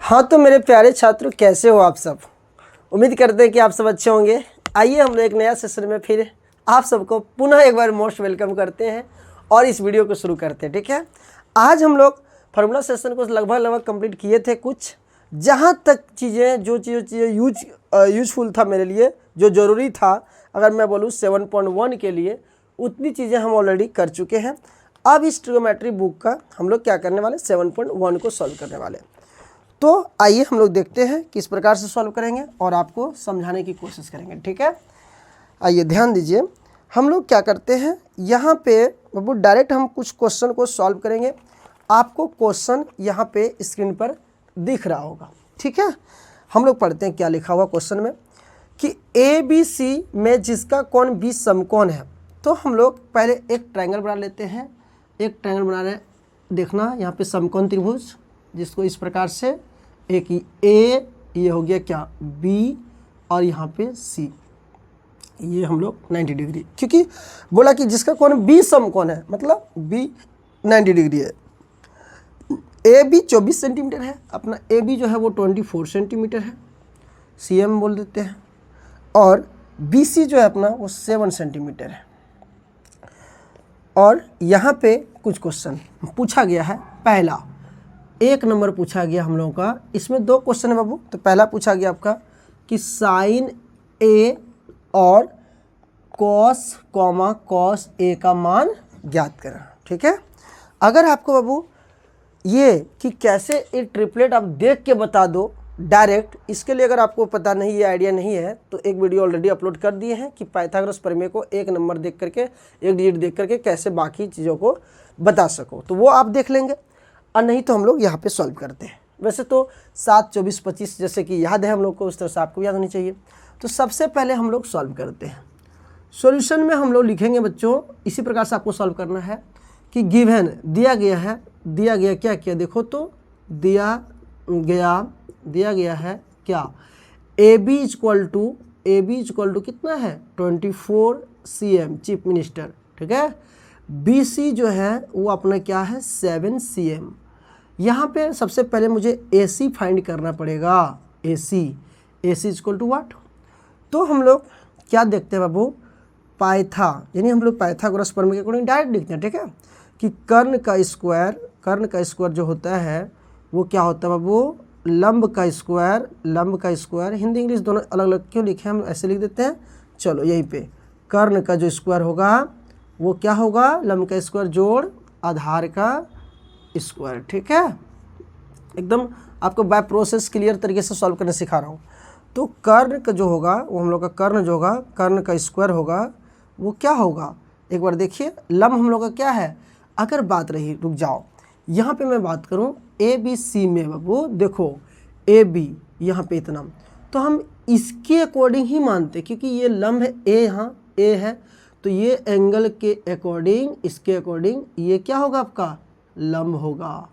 हाँ तो मेरे प्यारे छात्रों, कैसे हो आप सब। उम्मीद करते हैं कि आप सब अच्छे होंगे। आइए हम लोग एक नया सेशन में फिर आप सबको पुनः एक बार मोस्ट वेलकम करते हैं और इस वीडियो को शुरू करते हैं। ठीक है, आज हम लोग फार्मूला सेशन को लगभग कंप्लीट किए थे। कुछ जहाँ तक चीज़ें जो चीज़ें यूजफुल था मेरे लिए, जो ज़रूरी था, अगर मैं बोलूँ 7.1 के लिए, उतनी चीज़ें हम ऑलरेडी कर चुके हैं। अब इस ट्रिगोमेट्री बुक का हम लोग क्या करने वाले, 7.1 को सॉल्व करने वाले। तो आइए हम लोग देखते हैं किस प्रकार से सॉल्व करेंगे और आपको समझाने की कोशिश करेंगे। ठीक है, आइए ध्यान दीजिए। हम लोग क्या करते हैं, यहाँ पे बाबू डायरेक्ट हम कुछ क्वेश्चन को सॉल्व करेंगे। आपको क्वेश्चन यहाँ पे स्क्रीन पर दिख रहा होगा। ठीक है, हम लोग पढ़ते हैं क्या लिखा हुआ क्वेश्चन में कि ए बी सी में जिसका कोण बी समकोण है। तो हम लोग पहले एक ट्रायंगल बना लेते हैं। एक ट्रायंगल बना रहे, देखना यहाँ पे समकोण त्रिभुज, जिसको इस प्रकार से एक ए, ये हो गया क्या बी, और यहाँ पे सी, ये हम लोग 90 डिग्री, क्योंकि बोला कि जिसका कोण बी समकोण है, मतलब बी 90 डिग्री है। ए बी 24 सेंटीमीटर है, अपना ए बी जो है वो 24 सेंटीमीटर है, सी एम बोल देते हैं, और बी सी जो है अपना वो 7 सेंटीमीटर है। और यहाँ पे कुछ क्वेश्चन पूछा गया है। पहला 1 नंबर पूछा गया हम लोगों का, इसमें 2 क्वेश्चन है बाबू। तो पहला पूछा गया आपका कि साइन ए और कॉस ए का मान ज्ञात करें। ठीक है, अगर आपको बाबू ये कि कैसे ये ट्रिपलेट आप देख के बता दो डायरेक्ट, इसके लिए अगर आपको पता नहीं, ये आइडिया नहीं है, तो एक वीडियो ऑलरेडी अपलोड कर दिए हैं कि पाइथागोरस प्रमेय को 1 नंबर देख करके, 1 डिजिट देख करके कैसे बाकी चीज़ों को बता सको, तो वो आप देख लेंगे। और नहीं तो हम लोग यहाँ पे सॉल्व करते हैं। वैसे तो 7, 24, 25 जैसे कि याद है हम लोग को, उस तरह से आपको याद होनी चाहिए। तो सबसे पहले हम लोग सॉल्व करते हैं। सॉल्यूशन में हम लोग लिखेंगे बच्चों, इसी प्रकार से आपको सॉल्व करना है कि गिवन दिया गया है, दिया गया क्या क्या, देखो तो दिया गया है क्या, ए बी इक्वल टू कितना है 24 cm, चीफ मिनिस्टर। ठीक है, बी सी जो है वो अपना क्या है 7 cm। यहाँ पे सबसे पहले मुझे ए सी फाइंड करना पड़ेगा। ए सी इक्वल टू वाट, तो हम लोग क्या देखते हैं बाबू, यानी हम लोग पाइथागोरस प्रमेय के अकॉर्डिंग डायरेक्ट लिखते हैं। ठीक है, कि कर्ण का स्क्वायर जो होता है वो क्या होता है बाबू, लंब का स्क्वायर। हिंदी इंग्लिश दोनों अलग अलग क्यों लिखे, हम ऐसे लिख देते हैं। चलो यहीं पे कर्ण का जो स्क्वायर होगा वो क्या होगा, लंब का स्क्वायर जोड़ आधार का स्क्वायर। ठीक है, एकदम आपको बाय प्रोसेस क्लियर तरीके से सॉल्व करना सिखा रहा हूँ। तो कर्ण का जो होगा वो हम लोग का कर्ण का स्क्वायर होगा, वो क्या होगा, एक बार देखिए। लंब हम लोग का क्या है, अगर बात रही, रुक जाओ, यहाँ पे मैं बात करूँ ए बी सी में बाबू, देखो ए बी यहाँ पे इतना, तो हम इसके अकॉर्डिंग ही मानते, क्योंकि ये लंब है, ए यहाँ ए है, तो ये एंगल के अकॉर्डिंग, इसके अकॉर्डिंग ये क्या होगा आपका लंब होगा।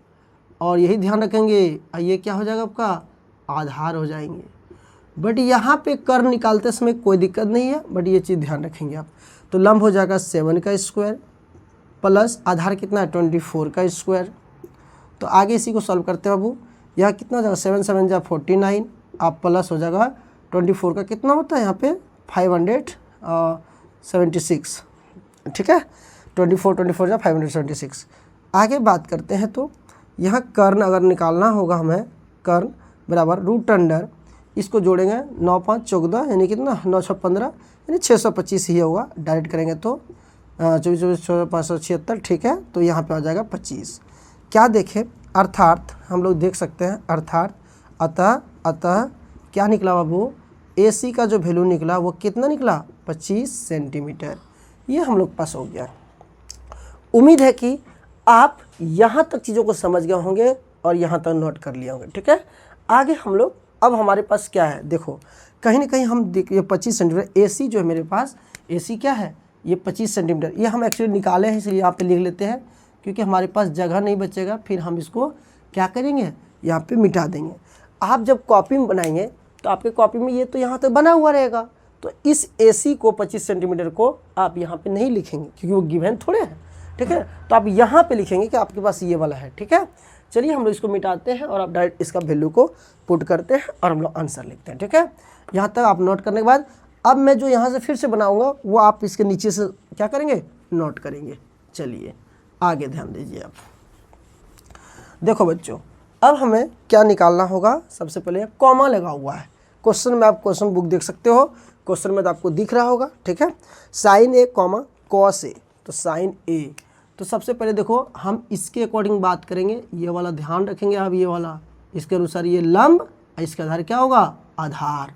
और यही ध्यान रखेंगे, ये क्या हो जाएगा आपका आधार हो जाएंगे। बट यहाँ पे कर्ण निकालते समय कोई दिक्कत नहीं है, बट ये चीज़ ध्यान रखेंगे आप। तो लंब हो जाएगा 7 का स्क्वायर प्लस आधार कितना है 24 का स्क्वायर। तो आगे इसी को सॉल्व करते हैं बाबू, यहाँ कितना हो जाएगा 7 7 जा 49, आप प्लस हो जाएगा 24 का कितना होता है यहाँ पे 576। ठीक है, 24 जा 576। आगे बात करते हैं, तो यहाँ कर्ण अगर निकालना होगा हमें, कर्ण बराबर रूट अंडर, इसको जोड़ेंगे 9 5 14, यानी कितना 9 6 15, यानी 625 ही होगा। डायरेक्ट करेंगे तो 24 576। ठीक है, तो यहाँ पे आ जाएगा 25। क्या देखें, अर्थात हम लोग देख सकते हैं, अर्थात अतः क्या निकला बाबू, ए सी का जो वैल्यू निकला वो कितना निकला 25 सेंटीमीटर। ये हम लोग पास हो गया। उम्मीद है कि आप यहाँ तक चीज़ों को समझ गए होंगे और यहाँ तक नोट कर लिए होंगे। ठीक है, आगे हम लोग, अब हमारे पास क्या है, देखो कहीं ना कहीं हम ये 25 सेंटीमीटर ए सी जो है मेरे पास, ए सी क्या है ये 25 सेंटीमीटर, ये हम एक्चुअली निकाले हैं, इसलिए यहाँ पे लिख लेते हैं, क्योंकि हमारे पास जगह नहीं बचेगा, फिर हम इसको क्या करेंगे यहाँ पे मिटा देंगे। आप जब कॉपी में बनाएंगे तो आपके कॉपी में ये तो यहाँ तक बना हुआ रहेगा, तो इस AC को 25 सेंटीमीटर को आप यहाँ पे नहीं लिखेंगे, क्योंकि वो गिवन थोड़े हैं। ठीक है। तो आप यहाँ पे लिखेंगे कि आपके पास ये वाला है, ठीक है। चलिए हम लोग इसको मिटाते हैं और आप डायरेक्ट इसका वैल्यू को पुट करते हैं और हम लोग आंसर लिखते हैं, ठीक है। यहाँ तक आप नोट करने के बाद अब मैं जो यहाँ से फिर से बनाऊँगा वो आप इसके नीचे से क्या करेंगे, नोट करेंगे। चलिए आगे ध्यान दीजिए आप। देखो बच्चों, अब हमें क्या निकालना होगा, सबसे पहले कॉमा लगा हुआ है क्वेश्चन में, आप क्वेश्चन बुक देख सकते हो, क्वेश्चन में तो आपको दिख रहा होगा, ठीक है। Sign A comma cos A, तो साइन ए, तो सबसे पहले देखो हम इसके अकॉर्डिंग बात करेंगे, ये वाला ध्यान रखेंगे आप, ये वाला इसके अनुसार ये लंब, इसका आधार क्या होगा, आधार।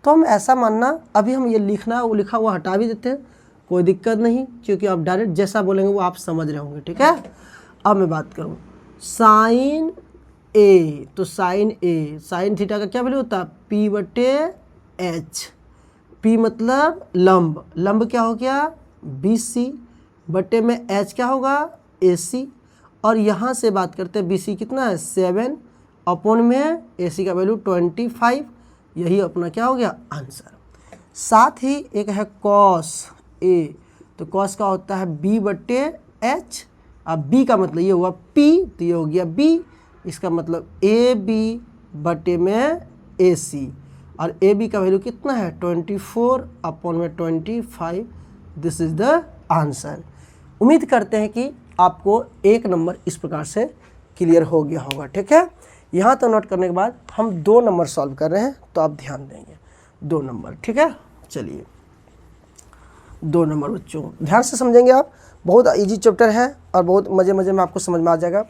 तो हम ऐसा मानना, अभी हम ये लिखना वो लिखा हुआ हटा भी देते हैं, कोई दिक्कत नहीं, क्योंकि आप डायरेक्ट जैसा बोलेंगे वो आप समझ रहे होंगे, ठीक है। अब मैं बात करूँ साइन ए, तो साइन ए, साइन थीटा का क्या वैल्यू होता है, पी बटे एच, पी मतलब लंब, लंब क्या हो गया बी सी, बटे में एच क्या होगा ए सी, और यहाँ से बात करते हैं बी सी कितना है 7, अपॉन में ए सी का वैल्यू 25, यही अपना क्या हो गया आंसर। साथ ही एक है कॉस ए, तो कॉस का होता है बी बटे एच, अब बी का मतलब ये हुआ पी, तो ये हो गया बी, इसका मतलब ए बी बटे में ए सी, और ए बी का वैल्यू कितना है 24 अपॉन में 25, दिस इज द आंसर। उम्मीद करते हैं कि आपको एक नंबर इस प्रकार से क्लियर हो गया होगा, ठीक है। यहाँ तो नोट करने के बाद हम 2 नंबर सॉल्व कर रहे हैं, तो आप ध्यान देंगे 2 नंबर, ठीक है। चलिए 2 नंबर बच्चों ध्यान से समझेंगे आप, बहुत इजी चैप्टर है और बहुत मज़े में आपको समझ में आ जाएगा।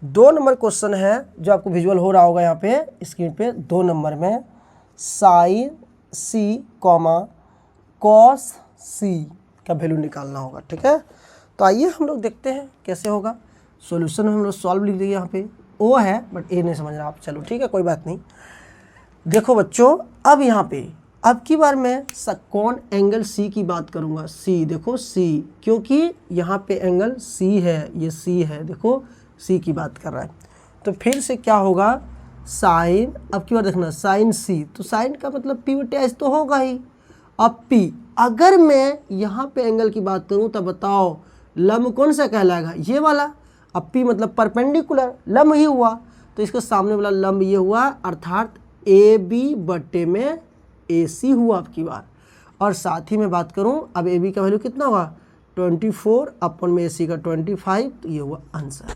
2 नंबर क्वेश्चन है जो आपको विजुअल हो रहा होगा यहाँ पे स्क्रीन पे, 2 नंबर में साइन सी कॉमा कॉस सी का वैल्यू निकालना होगा, ठीक है। तो आइए हम लोग देखते हैं कैसे होगा। सॉल्यूशन हम लोग सॉल्व लिख दिए, यहाँ पे ओ है बट ए नहीं समझ रहा आप, चलो ठीक है कोई बात नहीं। देखो बच्चों, अब यहाँ पे अब की बार मैं कौन एंगल सी की बात करूँगा, सी, देखो सी, क्योंकि यहाँ पे एंगल सी है, ये सी है, देखो सी की बात कर रहा है। तो फिर से क्या होगा साइन, अब की बार देखना साइन सी, तो साइन का मतलब पी बटे एच तो होगा ही। अब पी, अगर मैं यहाँ पे एंगल की बात करूँ तब बताओ लंब कौन सा कहलाएगा, ये वाला। अब पी मतलब परपेंडिकुलर, लंब ही हुआ, तो इसके सामने वाला लंब ये हुआ, अर्थात ए बी बटे में ए सी हुआ आपकी बार। और साथ ही मैं बात करूं अब ए बी का वैल्यू कितना हुआ 24 अपॉन में ए सी का 25, तो ये हुआ आंसर।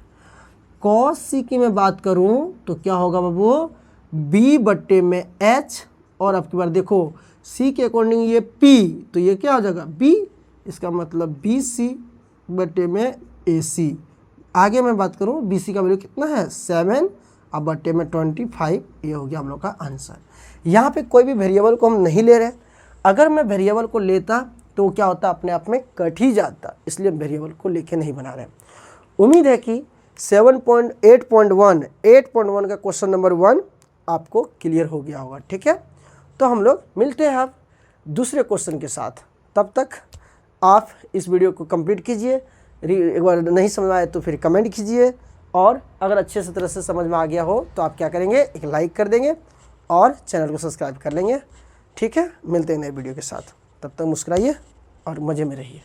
कॉस सी की मैं बात करूं तो क्या होगा बाबू बी बटे में एच, और अब की बार देखो सी के अकॉर्डिंग ये पी, तो ये क्या हो जाएगा बी, इसका मतलब बी सी बटे में ए सी। आगे मैं बात करूं बी सी का वैल्यू कितना है 7, अब बटे में 25, ये हो गया हम लोग का आंसर। यहाँ पे कोई भी वेरिएबल को हम नहीं ले रहे, अगर मैं वेरिएबल को लेता तो क्या होता अपने आप में कट ही जाता, इसलिए वेरिएबल को लेके नहीं बना रहे। उम्मीद है कि 8.1 का क्वेश्चन नंबर 1 आपको क्लियर हो गया होगा, ठीक है। तो हम लोग मिलते हैं आप दूसरे क्वेश्चन के साथ, तब तक आप इस वीडियो को कंप्लीट कीजिए, एक बार नहीं समझ आए तो फिर कमेंट कीजिए, और अगर अच्छे से तरह से समझ में आ गया हो तो आप क्या करेंगे एक लाइक कर देंगे और चैनल को सब्सक्राइब कर लेंगे, ठीक है। मिलते हैं नए वीडियो के साथ, तब तक मुस्कुराइए और मज़े में रहिए।